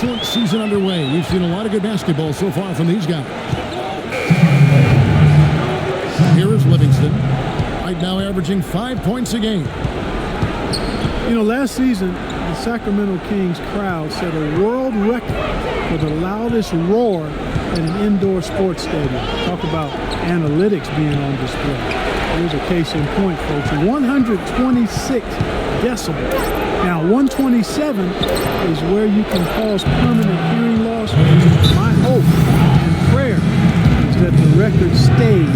excellent season underway. We've seen a lot of good basketball so far from these guys. Here is Livingston, right now averaging 5 points a game. You know, last season, the Sacramento Kings crowd set a world record for the loudest roar at an indoor sports stadium. Talk about analytics being on display. Here's a case in point, folks. 126 decibels. Now, 127 is where you can cause permanent hearing loss. My hope and prayer is that the record stays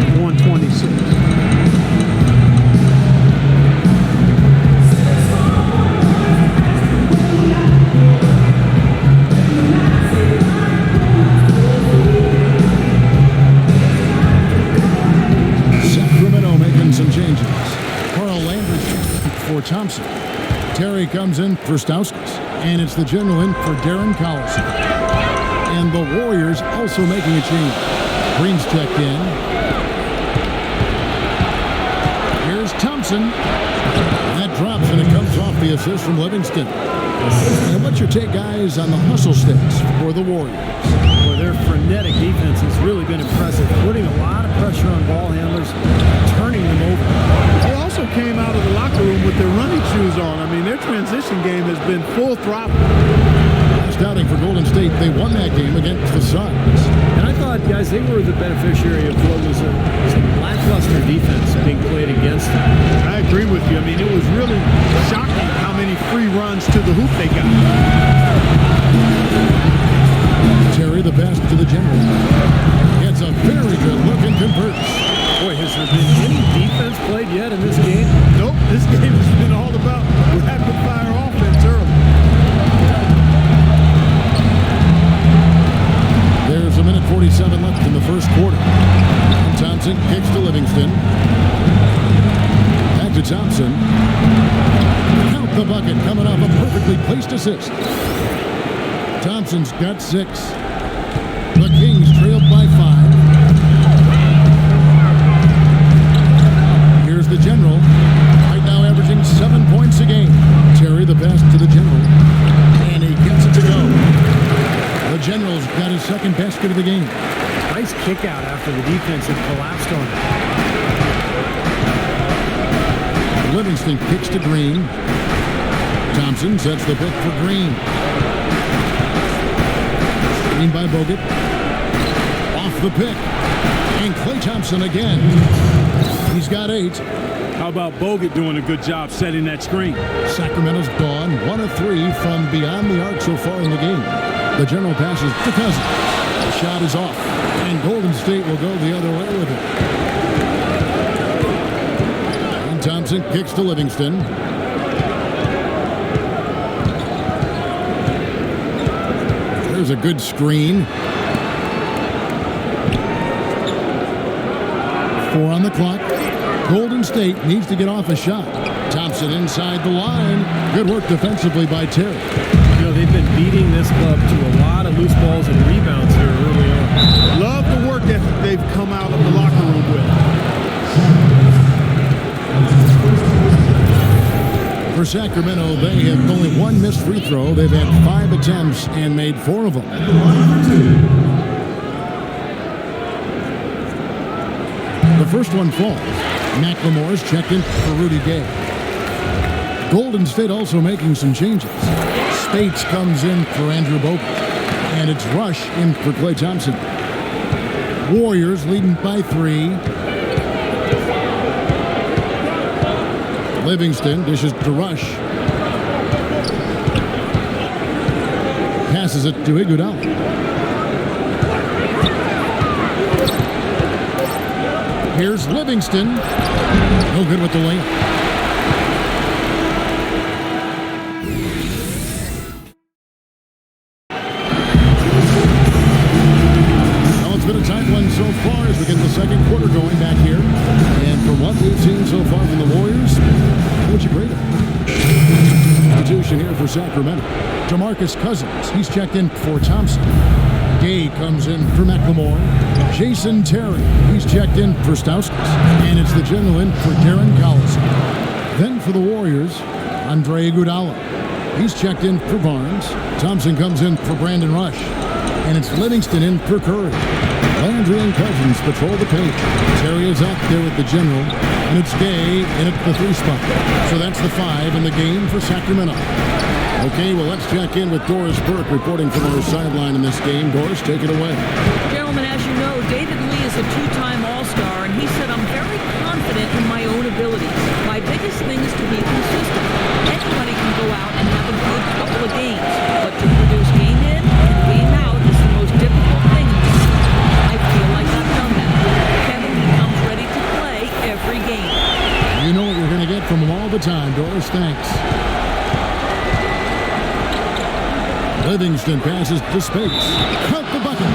at 126. Some changes. Carl Landry for Thompson. Terry comes in for Stauskas. And it's the general in for Darren Collison. And the Warriors also making a change. Green's checked in. Here's Thompson. That drops and it comes off the assist from Livingston. And what's your take, guys, on the hustle sticks for the Warriors? Well, their frenetic defense has really been impressive, putting a lot of pressure on ball handlers, turning them over. They also came out of the locker room with their running shoes on. I mean, their transition game has been full throttle. Last outing for Golden State, they won that game against the Suns. And I thought, guys, they were the beneficiary of what was a lackluster defense being played against them. I agree with you. I mean, it was really shocking how many free runs to the hoop they got. Terry, the pass to the general. Gets a very good look and converts. Boy, has there been any defense played yet in this game? Nope, this game has been all about rapid-fire offense early. There's a minute 47 left in the first quarter. And Thompson kicks to Livingston. Back to Thompson. Count the bucket, coming off a perfectly placed assist. Thompson's got 6. The Kings trailed by 5. Here's the general, right now averaging 7 points a game. Terry, the pass to the general, and he gets it to go. The general's got his second basket of the game. Nice kick out after the defense had collapsed on him. Livingston kicks to Green. Thompson sets the pick for Green. Green by Bogut. Off the pick. And Klay Thompson again. He's got 8. How about Bogut doing a good job setting that screen? Sacramento's gone 1 of 3 from beyond the arc so far in the game. The general passes to Cousins. The shot is off. And Golden State will go the other way with it. And Thompson kicks to Livingston. There's a good screen. 4 on the clock. Golden State needs to get off a shot. Thompson inside the line. Good work defensively by Terry. You know, they've been beating this club to a lot of loose balls and rebounds here early on. Love the work ethic they've come out of the locker room with. For Sacramento, they have only 1 missed free throw. They've had 5 attempts and made 4 of them. The first one falls. McLemore's checked in for Rudy Gay. Golden State also making some changes. Spates comes in for Andrew Bogut. And it's Rush in for Klay Thompson. Warriors leading by 3. Livingston dishes to Rush. Passes it to Iguodala. Here's Livingston. No good with the layup. Well, it's been a tight one so far as we get the second quarter going back here. And from what we've seen so far from the Warriors, how would you grade it? Substitution here for Sacramento. DeMarcus Cousins, he's checked in for Thompson. Gay comes in for McLemore. Jason Terry, he's checked in for Stauskas. And it's the general in for Darren Collison. Then for the Warriors, Andre Iguodala. He's checked in for Barnes. Thompson comes in for Brandon Rush. And it's Livingston in for Curry. Landry and Cousins patrol the paint. Terry is out there with the general. And it's Gay in at the 3 spot. So that's the 5 in the game for Sacramento. Okay, well, let's check in with Doris Burke reporting from our sideline in this game. Doris, take it away. Gentlemen, as you know, David Lee is a 2-time All-Star, and he said, "I'm very confident in my own abilities. My biggest thing is to be consistent. Anybody can go out and have a good couple of games, but to produce game in and game out is the most difficult thing. I feel like I've done that. Kevin becomes ready to play every game." You know what you're going to get from him all the time, Doris. Thanks. Livingston passes to Spates. Cut the bucket.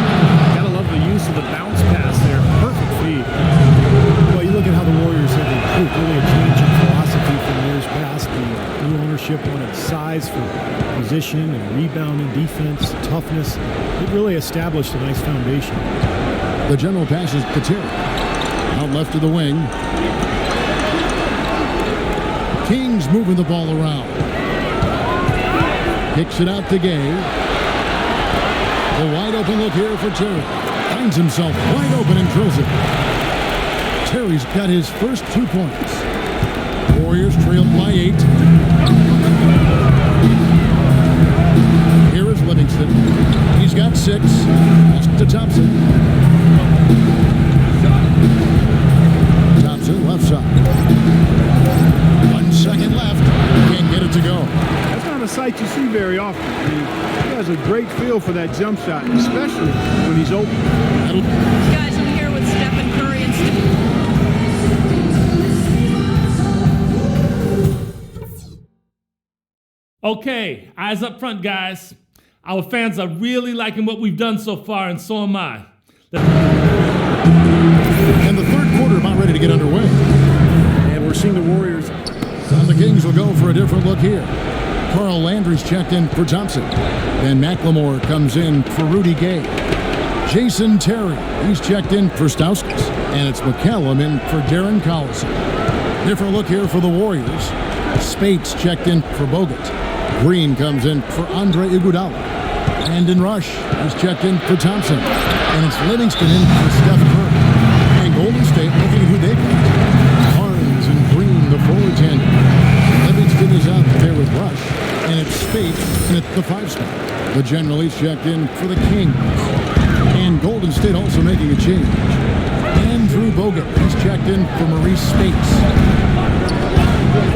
Gotta love the use of the bounce pass there. Perfect feed. Well, you look at how the Warriors have improved. Really a change in philosophy from years past. The new ownership wanted size for position and rebounding, defense, toughness. It really established a nice foundation. The general passes to Terry. Out left of the wing. Kings moving the ball around. Kicks it out to Gay. The wide open look here for Terry. Finds himself wide open and drills it. Terry's got his first 2 points. Warriors trailed by 8. Here is Livingston. He's got 6. Pass to Thompson. Thompson left side. 1 second left. Can't get it to go. That's not a sight you see very often. I mean, he has a great feel for that jump shot, especially when he's open. Guys, I'm here with Stephen Curry and Okay, eyes up front, guys. Our fans are really liking what we've done so far, and so am I. And the third quarter about ready to get underway. And we're seeing the Warriors. And the Kings will go for a different look here. Carl Landry's checked in for Thompson. Then McLemore comes in for Rudy Gay. Jason Terry, he's checked in for Stauskas. And it's McCallum in for Darren Collison. Different look here for the Warriors. Spates checked in for Bogut. Green comes in for Andre Iguodala. And in Rush, he's checked in for Thompson. And it's Livingston in for Steph Curry. And Golden State looking at who they got. Barnes and Green, the forward tandem. Livingston is out there with Rush. And it's Spates and it's the 5 spot. The general is checked in for the Kings. And Golden State also making a change. Andrew Bogut, he's checked in for Maurice Spates.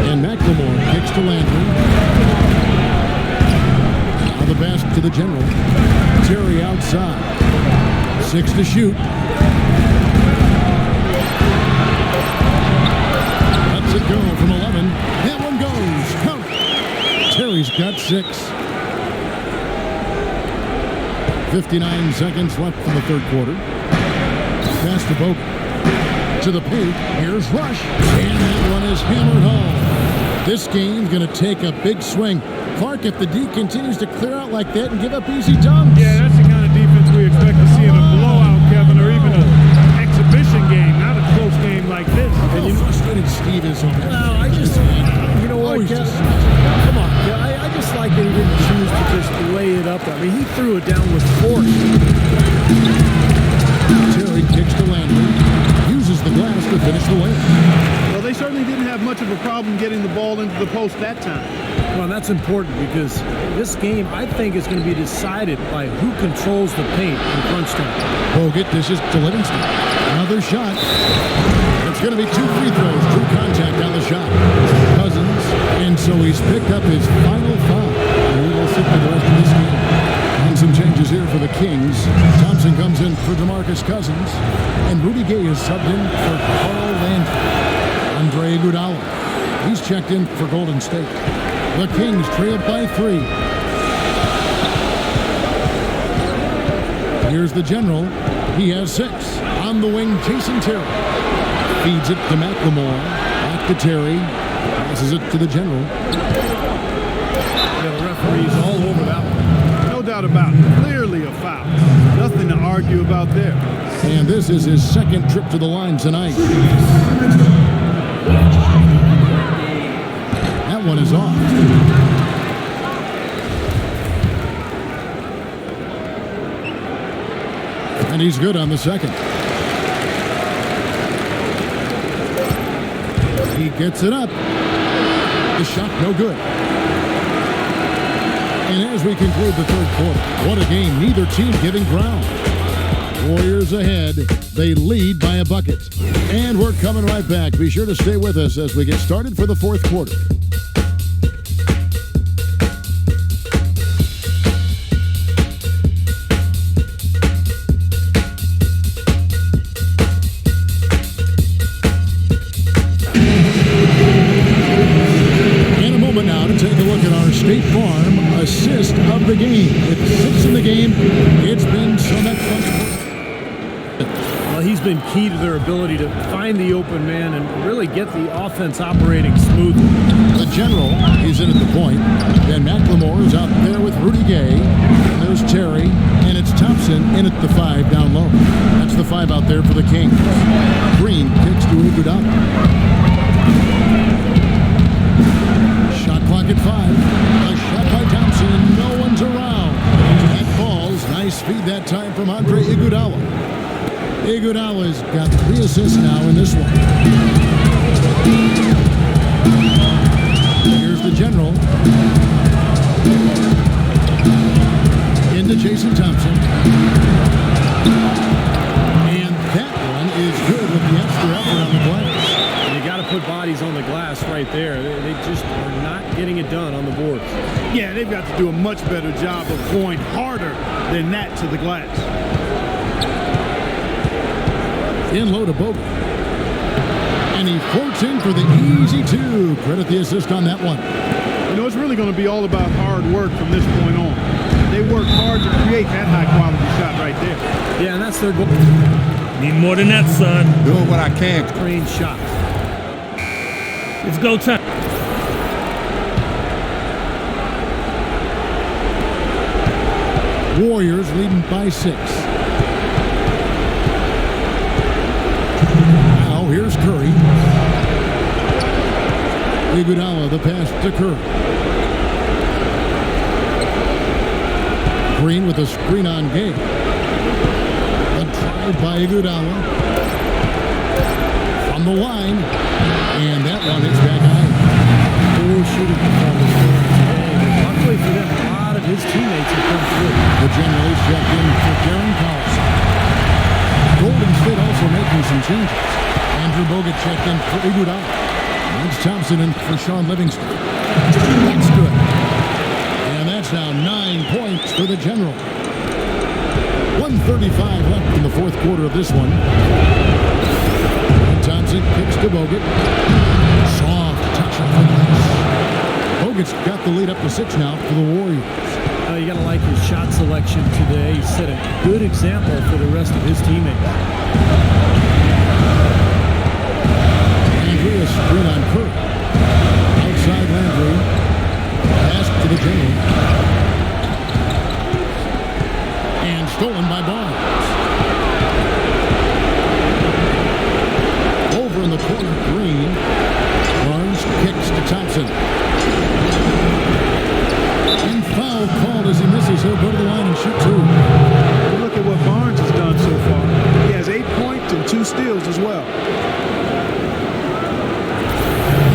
And McLemore kicks to Landry. Now the pass to the general. Terry outside. 6 to shoot. Lets it go from 11. That one goes. Count. Terry's got 6. 59 seconds left in the third quarter. Pass to Bogut. To the paint. Here's Rush. And that one is hammered home. This game's going to take a big swing. Clark, if the D continues to clear out like that and give up easy dunks. Yeah, that's the kind of defense we expect to see in a blowout, Kevin, or even an exhibition game, not a close game like this. And you know how frustrated Steve is on that. No, I just, you know what, Kevin? Come on, I just like that he didn't choose to just lay it up. I mean, he threw it down with force. Terry kicks to Landry. Uses the glass to finish the layup. Well, they certainly didn't have much of a problem getting the ball into the post that time. Well, that's important because this game, I think, is going to be decided by who controls the paint in crunch time. Bogut dishes to Livingston. Another shot. It's going to be 2 free throws. True contact on the shot. Cousins. And so he's picked up his final foul. And he will sit for the rest of this game. And some changes here for the Kings. Thompson comes in for DeMarcus Cousins. And Rudy Gay is subbed in for Carl Landry. Andre Iguodala. He's checked in for Golden State. The Kings trail by 3. Here's the general. He has 6. On the wing, Jason Terry. Feeds it to McLemore. Back to Terry. Passes it to the general. Yeah, the referee's all over that one. No doubt about it. Clearly a foul. Nothing to argue about there. And this is his second trip to the line tonight. That one is off. And he's good on the second. He gets it up. The shot no good. And as we conclude the third quarter, what a game. Neither team giving ground. Warriors ahead. They lead by a bucket. And we're coming right back. Be sure to stay with us as we get started for the fourth quarter. State Farm assist of the game. With 6 in the game, it's been so much fun. Well, he's been key to their ability to find the open man and really get the offense operating smoothly. The general, he's in at the point. Then McLemore is out there with Rudy Gay. There's Terry, and it's Thompson in at the 5 down low. That's the 5 out there for the Kings. Green kicks to Iguodala. Shot clock at 5. A shot by Thompson. No one's around. That falls. Nice feed that time from Andre Iguodala. Iguodala's got 3 assists now in this one. Here's the general. Into Jason Thompson. And that one is good with the extra effort on the glass. You got to put bodies on the glass right there. They just are not getting it done on the boards. Yeah, they've got to do a much better job of going harder than that to the glass. In low to Bogut. And he floats in for the easy 2. Credit the assist on that one. You know, it's really going to be all about hard work from this point on. They work hard to create that high-quality shot right there. Yeah, and that's their goal. Need more than that, son. Doing what I can. Train shot. It's go time. Warriors leading by 6. Now here's Curry. Iguodala, the pass to Curry. Green with a screen on Gay. A drive by Iguodala. From the line. And that one hits back high. Poor shooting performance today. Luckily for them, a lot of his teammates have come through. The general is checked in for Darren Collison. Golden State also making some changes. Andrew Bogut checked in for Iguodala. That's Thompson and for Sean Livingston. That's good. And that's now 9 points for the general. 1:35 left in the fourth quarter of this one. And Thompson kicks to Bogut. Soft touch on the glass. Bogut's got the lead up to 6 now for the Warriors. You got to like his shot selection today. He set a good example for the rest of his teammates. Andrea's screen on Curry. Outside Landry. Pass to the general. And stolen by Barnes. Over in the corner, Green. Barnes kicks to Thompson. And foul called as he misses. He'll go to the line and shoot 2. Look at what Barnes has done so far. He has 8 points and 2 steals as well.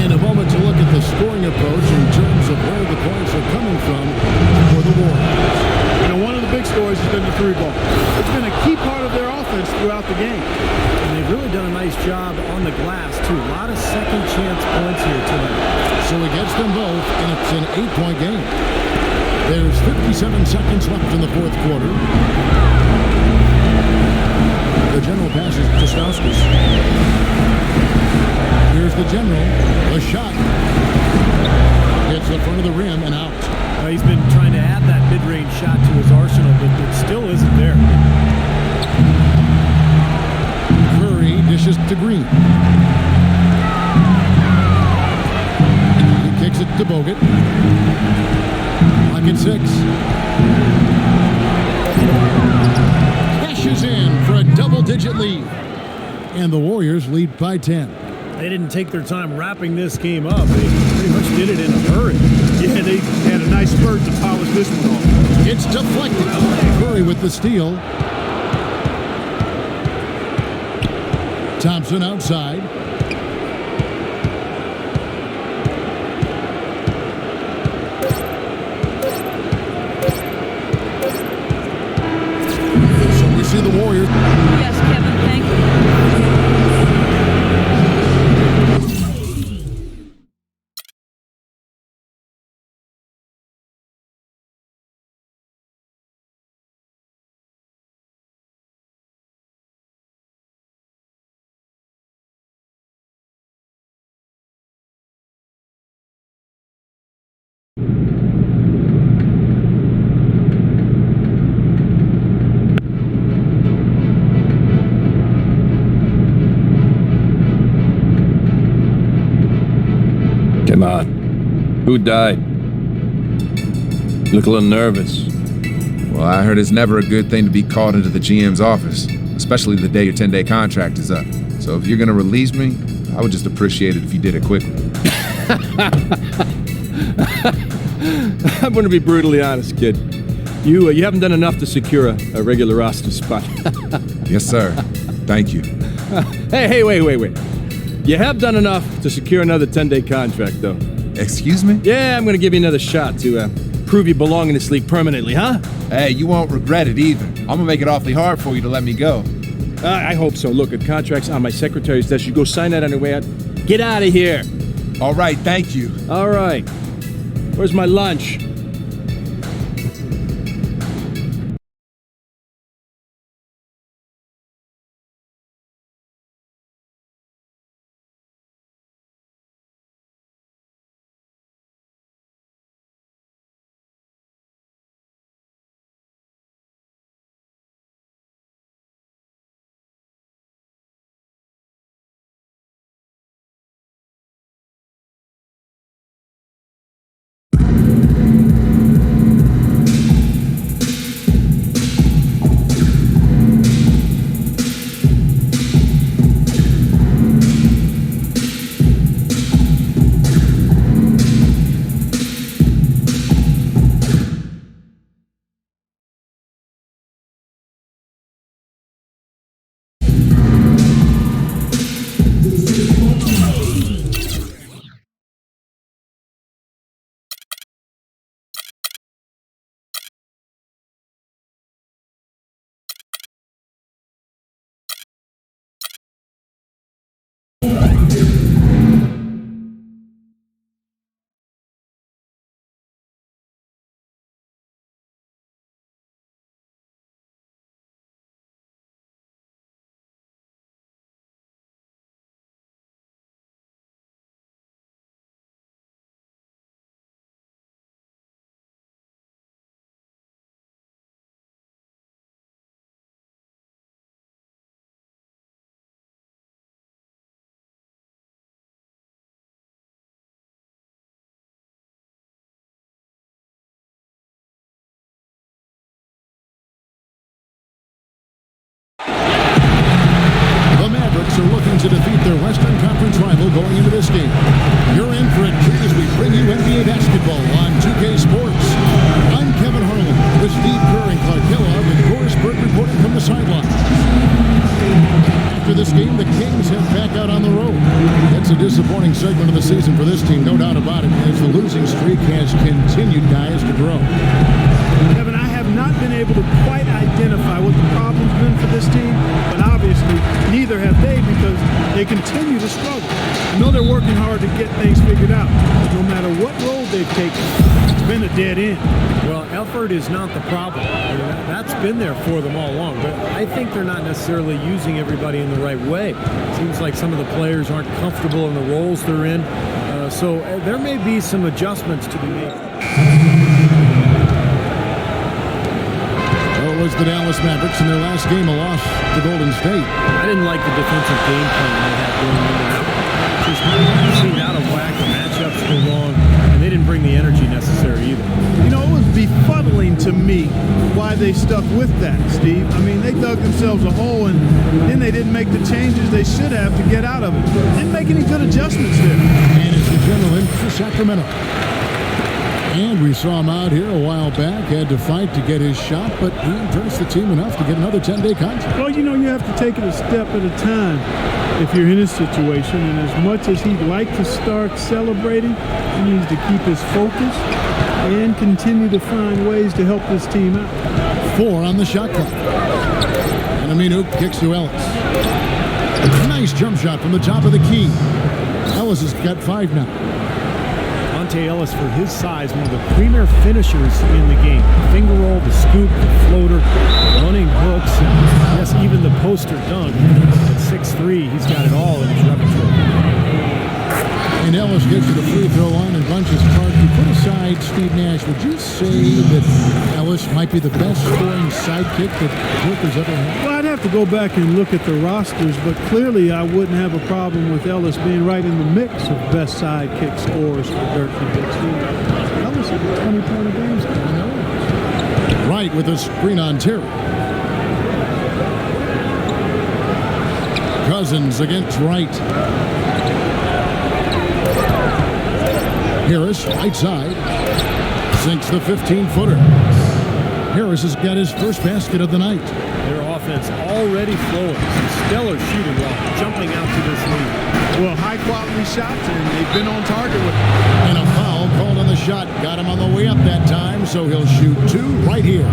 In a moment to look at the scoring approach in terms of where the points are coming from for the Warriors. You know, one of the big stories has been the 3-ball. It's been a key part of their offense throughout the game. And they've really done a nice job on the glass, too. A lot of second chance points here tonight. So he gets them both, and it's an 8-point game. There's 57 seconds left in the fourth quarter. The general passes to Stauskas. Here's the general. A shot. Hits the front of the rim and out. Well, he's been trying to add that mid-range shot to his arsenal, but it still isn't there. Curry dishes to Green. He kicks it to Bogut. Clock at 6. Cashes in for a double-digit lead. And the Warriors lead by 10. They didn't take their time wrapping this game up. They pretty much did it in a hurry. Yeah, they had a nice spurt to polish this one off. It's deflected. Curry with the steal. Thompson outside. So we see the Warriors. Yes, Kevin, thank you. Come on. Who died? You look a little nervous. Well, I heard it's never a good thing to be called into the GM's office, especially the day your 10-day contract is up. So if you're gonna release me, I would just appreciate it if you did it quickly. I'm gonna be brutally honest, kid. You haven't done enough to secure a regular roster spot. Yes, sir. Thank you. Hey, wait. You have done enough to secure another 10-day contract, though. Excuse me? Yeah, I'm gonna give you another shot to prove you belong in this league permanently, huh? Hey, you won't regret it either. I'm gonna make it awfully hard for you to let me go. I hope so. Look, a contract's on my secretary's desk. You go sign that on your way out. Get out of here. All right, thank you. All right. Where's my lunch? The Mavericks are looking to defeat their Western Conference rival going into this game. You're in for a treat as we bring you NBA basketball on 2K Sports. I'm Kevin Harlan with Steve Kerr and Clark Kellogg and Boris Burke reporting from the sideline. After this game, the Kings head back out on the road. It's a disappointing segment of the season for this team, no doubt about it, as the losing streak has continued, guys, to grow. Kevin, I have not been able to quite identify what the problem's been for this team, but obviously neither have they because they continue to struggle. I know they're working hard to get things figured out, but no matter what road they've taken, it's been a dead end. Well, effort is not the problem. That's been there for them all along, but I think they're not necessarily using everybody in the right way. Seems like some of the players aren't comfortable in the roles they're in, so there may be some adjustments to be made. Well, it was the Dallas Mavericks in their last game, a loss to Golden State. I didn't like the defensive game plan they had going into that. Just seemed out of whack, the matchups were wrong, and they didn't bring the energy necessary either. You know, it was befuddling to me why they stuck with that, Steve. I mean, they dug themselves a hole, and then they didn't make the changes they should have to get out of it. Didn't make any good adjustments there. And it's the general in for Sacramento. And we saw him out here a while back, had to fight to get his shot, but he impressed the team enough to get another 10-day contract. Well, you know, you have to take it a step at a time if you're in his situation, and as much as he'd like to start celebrating, he needs to keep his focus and continue to find ways to help this team out. 4 on the shot clock. And Aminu kicks to Ellis. Nice jump shot from the top of the key. Ellis has got 5 now. Monte Ellis, for his size, one of the premier finishers in the game. Finger roll, the scoop, the floater, running hooks, and yes, even the poster dunk. At 6'3", he's got it all in his repertoire. And Ellis gets to the free throw line and bunches hard. You put aside Steve Nash, would you say that Ellis might be the best scoring sidekick that Dirk has ever had? Well, I'd have to go back and look at the rosters, but clearly I wouldn't have a problem with Ellis being right in the mix of best sidekick scorers for Dirk Nowitzki. Ellis is a 20-point a game scorer. Right with a screen on Terry. Cousins against Wright. Harris, right side, sinks the 15-footer. Harris has got his first basket of the night. Their offense already flowing. Some stellar shooting while jumping out to this lead. Well, high-quality shots, and they've been on target with it. And a foul called on the shot. Got him on the way up that time, so he'll shoot 2 right here.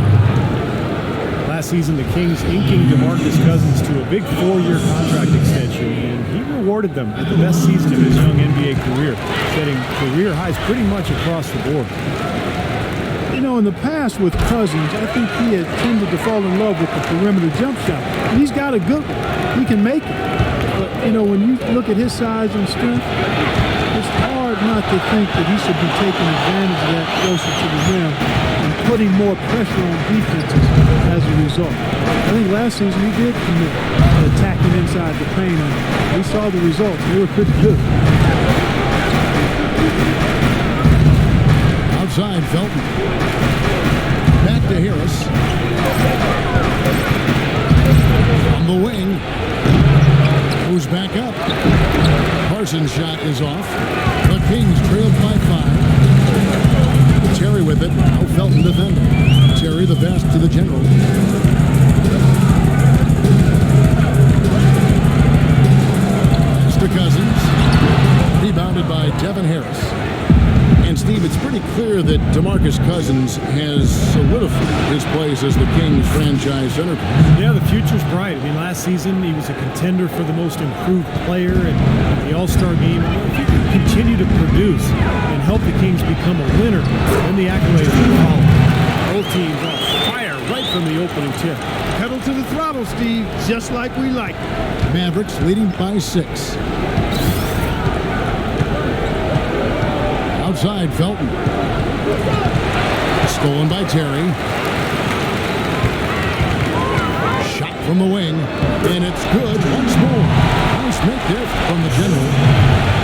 Last season, the Kings inking DeMarcus Cousins to a big 4-year contract extension, and he rewarded them with the best season of his young NBA career, setting career highs pretty much across the board. You know, in the past with Cousins, I think he had tended to fall in love with the perimeter jump shot. And he's got a good one. He can make it. But, you know, when you look at his size and strength, it's hard not to think that he should be taking advantage of that closer to the rim and putting more pressure on defenses as a result. I think last season he did commit to attacking inside the paint, and we saw the results. They were pretty good. Outside, Felton. Back to Harris. On the wing. Moves back up. Parsons' shot is off. The Kings trailed by 5. Terry with it. Now Felton defending. Terry the best to the general. Pass to Cousins. Rebounded by Devin Harris. And Steve, it's pretty clear that DeMarcus Cousins has solidified his place as the Kings franchise center. Yeah, the future's bright. I mean, last season he was a contender for the most improved player in the All-Star game. If he can continue to produce and help the Kings become a winner, then the accolades will follow. Both teams on fire right from the opening tip. Pedal to the throttle, Steve, just like we like. Mavericks leading by 6. Outside, Felton. Stolen by Terry. Shot from the wing, and it's good once more. Nice make there from the General.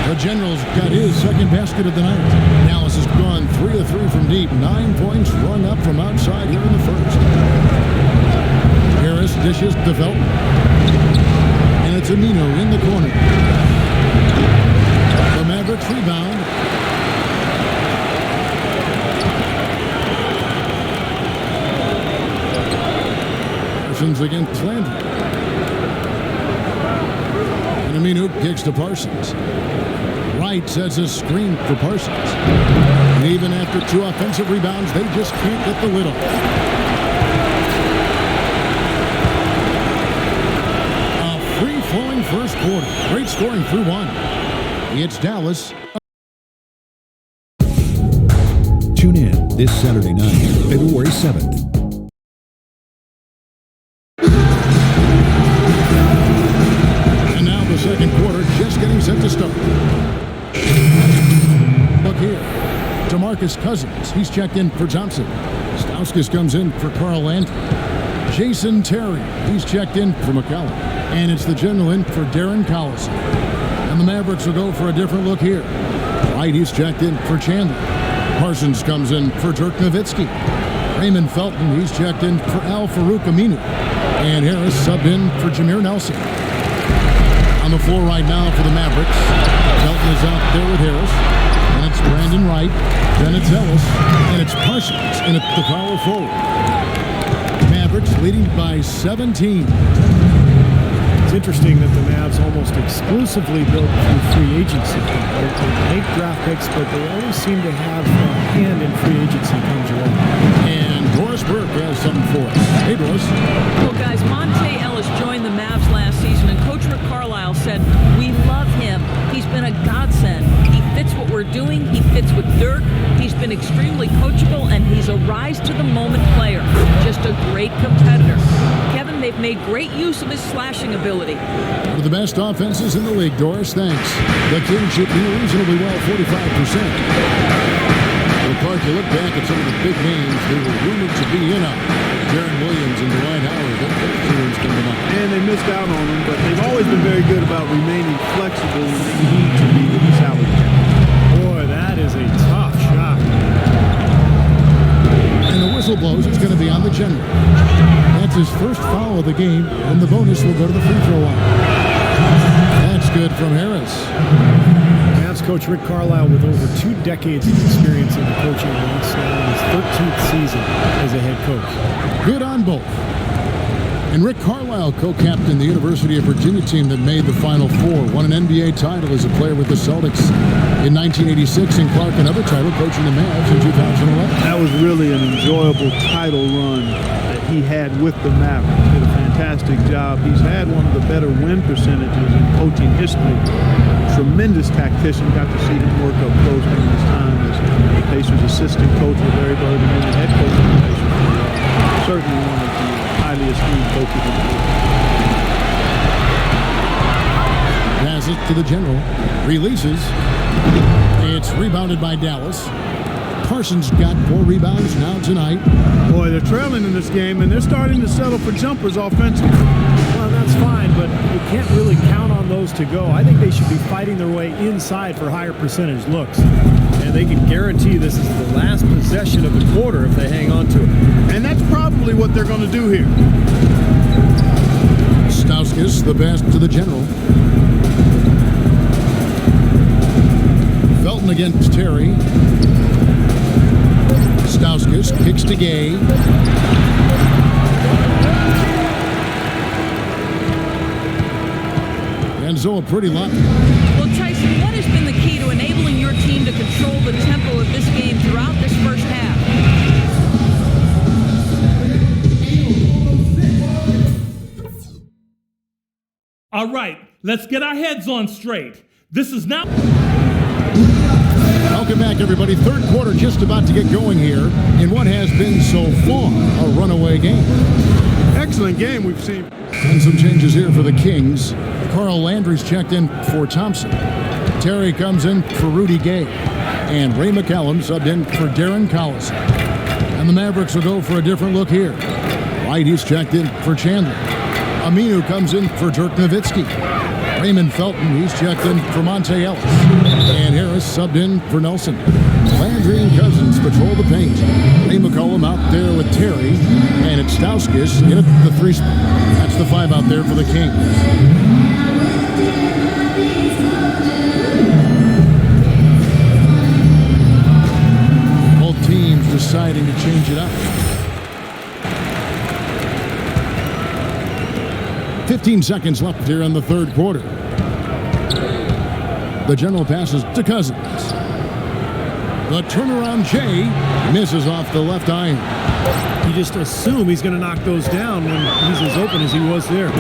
The General's got his second basket of the night. Dallas has gone 3 of 3 from deep. 9 points rung up from outside here in the first. Harris dishes to Felton. And it's Aminu in the corner. The Mavericks rebound. Against Landry. And Aminu kicks to Parsons. Wright sets a screen for Parsons. And even after 2 offensive rebounds, they just can't get the lid off. A free-flowing first quarter. Great scoring through 1. It's Dallas. Tune in this Saturday night, February 7th. Second quarter just getting set to start. Look here. DeMarcus Cousins. He's checked in for Thompson. Stauskas comes in for Carl Landry. Jason Terry. He's checked in for McCallum. And it's the general in for Darren Collison. And the Mavericks will go for a different look here. Right, he's checked in for Chandler. Parsons comes in for Dirk Nowitzki. Raymond Felton. He's checked in for Al Farouk Aminu. And Harris subbed in for Jameer Nelson. On the floor right now for the Mavericks. Felton is out there with Harris. And it's Brandon Wright. Then it's Ellis. And it's Parsons. And it's the power forward. Mavericks leading by 17. It's interesting that the Mavs almost exclusively build through free agency. They make draft picks, but they always seem to have a hand in free agency come July. And Doris Burke has something for us. Hey, Doris. Well, guys, Monte Ellis joined the Mavs last season, and Coach Rick Carlisle said, "We love him. He's been a godsend. He fits what we're doing. He fits with Dirk. He's been extremely coachable, and he's a rise-to-the-moment player. Just a great competitor." Kevin, they've made great use of his slashing ability. One of the best offenses in the league, Doris. Thanks. The Kings shooting reasonably well, 45%. Well, Clark, you look back at some of the big names who were rumored to be in on. Jaron Williams and Dwight Howard. Those teams come to mind. And they missed out on them, but they've always been very good about remaining flexible when they need to be with the salary cap. Boy, that is a tough shot. And the whistle blows. It's going to be on the general. That's his first foul of the game, and the bonus will go to the free throw line. That's good from Harris. Mavs coach Rick Carlisle with over 2 decades of experience in the coaching ranks, now in his 13th season as a head coach. Good on both. And Rick Carlisle co-captained the University of Virginia team that made the Final Four, won an NBA title as a player with the Celtics in 1986, and Clark another title coaching the Mavs in 2011. That was really an enjoyable title run that he had with the Mavericks. Did a fantastic job. He's had one of the better win percentages in coaching history. Tremendous tactician. Got to see him work up close during his time as the Pacers assistant coach with Larry Bird and then the head coach of the Pacers. Certainly one of the highly esteemed coaches in the league. Pass it to the general. Releases. It's rebounded by Dallas. Parsons got 4 rebounds now tonight. Boy, they're trailing in this game, and they're starting to settle for jumpers offensively. Well, that's fine, but you can't really count on those to go. I think they should be fighting their way inside for higher percentage looks. And they can guarantee this is the last possession of the quarter if they hang on to it. And that's probably what they're going to do here. Stauskas, the pass to the general. Felton against Terry. Stauskas kicks to Gay. And so a pretty lot. Well, Tyson, what has been the key to enabling your team to control the tempo of this game throughout this first half? All right, let's get our heads on straight. This is not... Welcome back, everybody. Third quarter just about to get going here in what has been so far a runaway game. Excellent game we've seen. And some changes here for the Kings. Carl Landry's checked in for Thompson. Terry comes in for Rudy Gay. And Ray McCallum subbed in for Darren Collison. And the Mavericks will go for a different look here. White, he's checked in for Chandler. Aminu comes in for Dirk Nowitzki. Raymond Felton, he's checked in for Monte Ellis. And Harris subbed in for Nelson. Landry and Cousins patrol the paint. Ray McCollum out there with Terry. And it's Stauskas in at the 3 spot. That's the 5 out there for the Kings. Both teams deciding to change it up. 15 seconds left here in the third quarter. The general passes to Cousins. The turnaround Jay misses off the left iron. You just assume he's going to knock those down when he's as open as he was there.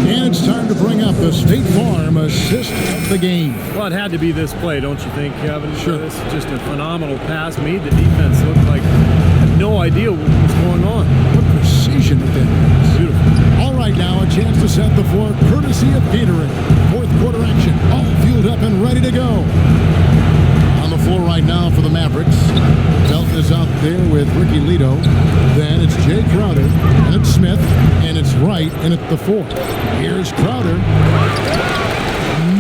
And it's time to bring up the State Farm assist of the game. Well, it had to be this play, don't you think, Kevin? Sure. This is just a phenomenal pass. Made the defense look like had no idea what was going on. What precision with that. Beautiful. All right, now a chance to set the floor courtesy of Gatorade. Fourth quarter action, all fueled up and ready to go. On the floor right now for the Mavericks. Felton is out there with Ricky Lito. Then it's Jay Crowder, and it's Smith, and it's Wright, and at the 4. Here's Crowder.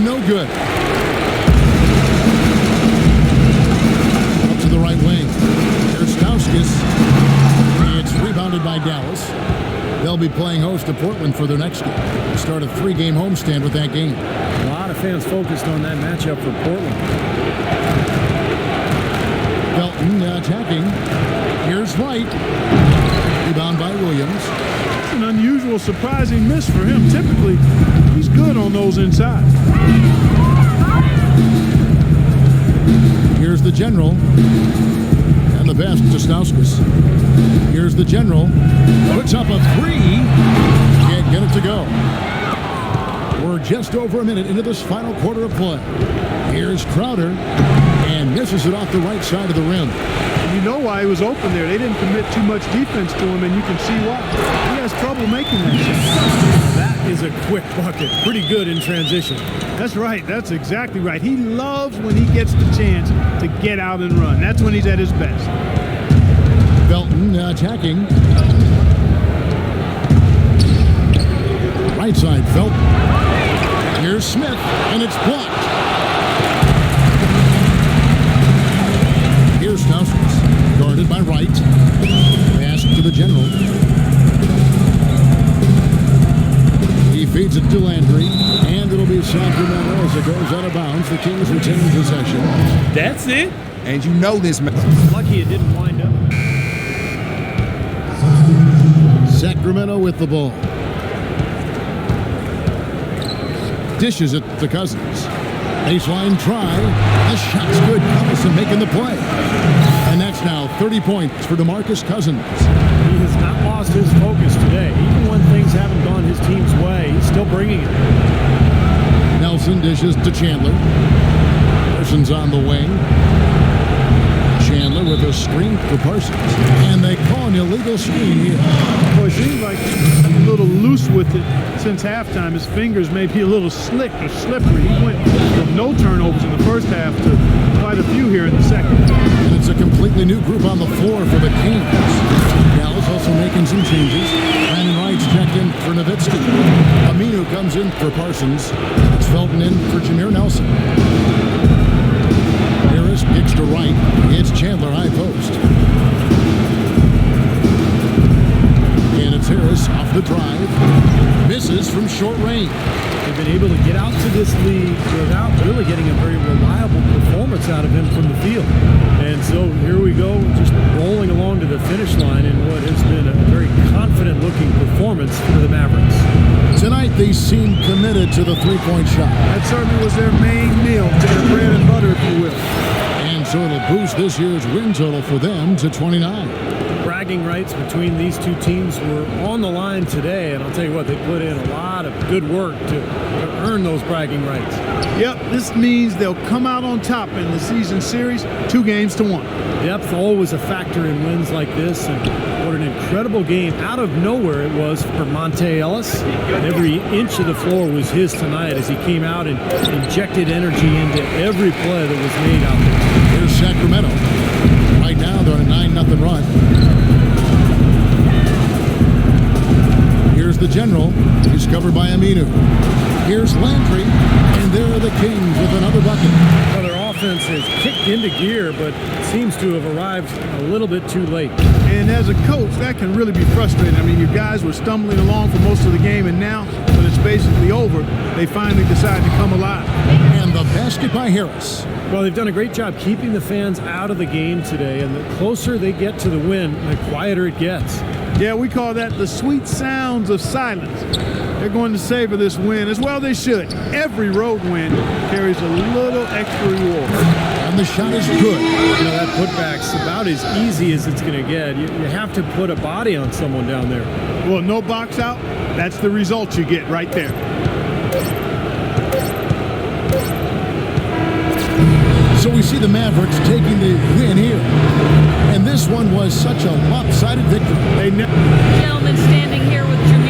No good. Up to the right wing. Here's Stauskas. It's rebounded by Dallas. playing host to Portland for their next game. They start a 3-game homestand with that game. A lot of fans focused on that matchup for Portland. Felton attacking. Here's White. Rebound by Williams. It's an unusual, surprising miss for him. Typically, he's good on those inside. Here's the General. And the pass to Stauskas. Here's the General. Puts up a 3. Can't get it to go. We're just over a minute into this final quarter of play. Here's Crowder. And misses it off the right side of the rim. And you know why he was open there. They didn't commit too much defense to him, and you can see why. He has trouble making that shot. That is a quick bucket. Pretty good in transition. That's right. That's exactly right. He loves when he gets the chance to get out and run. That's when he's at his best. Felton attacking. Right side, Felton. Here's Smith, and it's blocked. Here's Stauskas, guarded by Wright. Pass to the General. He feeds it to Landry, and it'll be Sacramento as it goes out of bounds. The Kings retain possession. That's it. And you know this, man. Lucky it didn't wind up. Sacramento with the ball. Dishes it to Cousins. Baseline try. The shot's good. Collison making the play. And that's now 30 points for DeMarcus Cousins. He has not lost his focus today. Even when things haven't gone his team's way, he's still bringing it. Nelson dishes to Chandler. Parsons on the wing. Chandler with a screen for Parsons. And they call an illegal screen here. Well, it seems like he's a little loose with it since halftime. His fingers may be a little slick or slippery. He went from no turnovers in the first half to quite a few here in the second. And it's a completely new group on the floor for the Kings. Dallas also making some changes. Brandon Wright's checked in for Nowitzki. Aminu comes in for Parsons. It's Felton in for Jameer Nelson. Harris kicks to Wright. It's Chandler high post. And it's Harris off the drive. Misses from short range. They've been able to get out to this league without really getting a very reliable performance out of him from the field. And so here we go, just rolling along to the finish line in what has been a very confident-looking performance for the Mavericks. Tonight, they seem committed to the three-point shot. That certainly was their main meal, their bread and butter, if you will. And so it'll boost this year's win total for them to 29. Bragging rights between these two teams were on the line today, and I'll tell you what, they put in a lot of good work to earn those bragging rights. Yep, this means they'll come out on top in the season series, 2-1. Depth always a factor in wins like this, and what an incredible game out of nowhere it was for Monte Ellis. Every inch of the floor was his tonight as he came out and injected energy into every play that was made out there. Here's Sacramento. Right now, they're on a 9-0 run. Here's the General. He's covered by Aminu. Here's Landry. And there are the Kings with another bucket. Well, their offense has kicked into gear, but seems to have arrived a little bit too late. And as a coach, that can really be frustrating. I mean, your guys were stumbling along for most of the game, and now, when it's basically over, they finally decide to come alive. And the basket by Harris. Well, they've done a great job keeping the fans out of the game today, and the closer they get to the win, the quieter it gets. Yeah, we call that the sweet sounds of silence. They're going to savor this win, as well they should. Every road win carries a little extra reward. And the shot is good. You know, that putback's about as easy as it's going to get. You have to put a body on someone down there. Well, no box out, that's the result you get right there. So we see the Mavericks taking the win here. And this one was such a lopsided victory. Gentlemen, standing here with Jameer